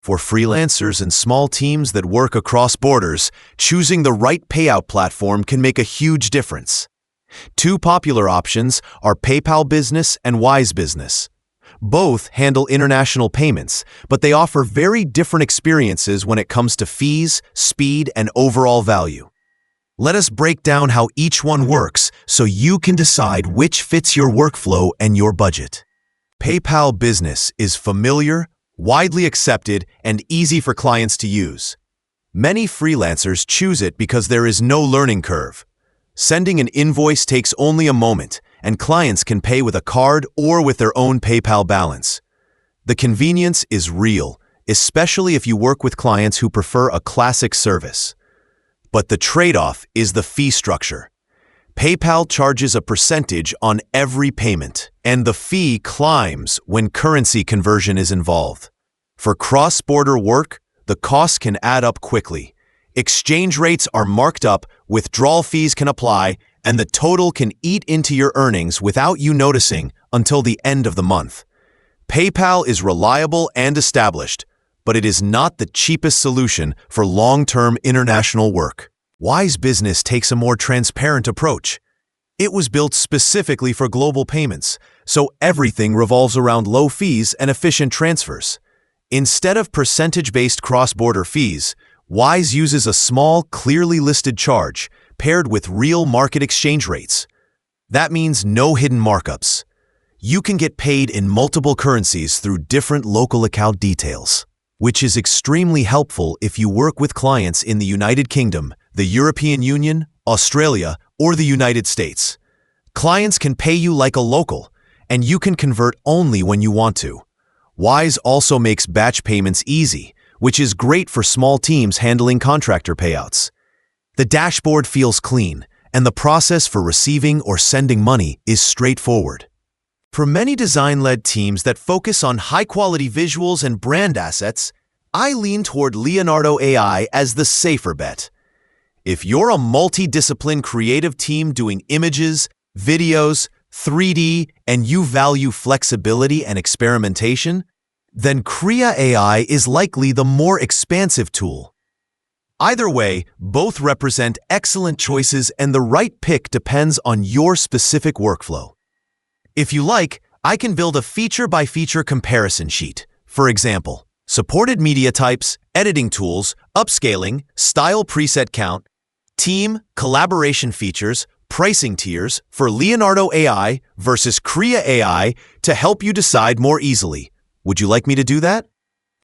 For freelancers and small teams that work across borders, choosing the right payout platform can make a huge difference. Two popular options are PayPal Business and Wise Business. Both handle international payments, but they offer very different experiences when it comes to fees, speed, and overall value. Let us break down how each one works so you can decide which fits your workflow and your budget. PayPal Business is familiar, widely accepted, and easy for clients to use. Many freelancers choose it because there is no learning curve. Sending an invoice takes only a moment, and clients can pay with a card or with their own PayPal balance. The convenience is real, especially if you work with clients who prefer a classic service. But the trade-off is the fee structure. PayPal charges a percentage on every payment, and the fee climbs when currency conversion is involved. For cross-border work, the costs can add up quickly. Exchange rates are marked up, withdrawal fees can apply, and the total can eat into your earnings without you noticing until the end of the month. PayPal is reliable and established, but it is not the cheapest solution for long-term international work. Wise Business takes a more transparent approach. It was built specifically for global payments, so everything revolves around low fees and efficient transfers. Instead of percentage-based cross-border fees, Wise uses a small, clearly listed charge paired with real market exchange rates. That means no hidden markups. You can get paid in multiple currencies through different local account details, which is extremely helpful if you work with clients in the United Kingdom, the European Union, Australia, or the United States. Clients can pay you like a local, and you can convert only when you want to. Wise also makes batch payments easy, which is great for small teams handling contractor payouts. The dashboard feels clean, and the process for receiving or sending money is straightforward. For many design-led teams that focus on high-quality visuals and brand assets, I lean toward Leonardo AI as the safer bet. If you're a multi-discipline creative team doing images, videos, 3D, and you value flexibility and experimentation, then Krea AI is likely the more expansive tool. Either way, both represent excellent choices, and the right pick depends on your specific workflow. If you like, I can build a feature-by-feature comparison sheet. For example, supported media types, editing tools, upscaling, style preset count, team, collaboration features, pricing tiers for Leonardo AI versus Krea AI to help you decide more easily. Would you like me to do that?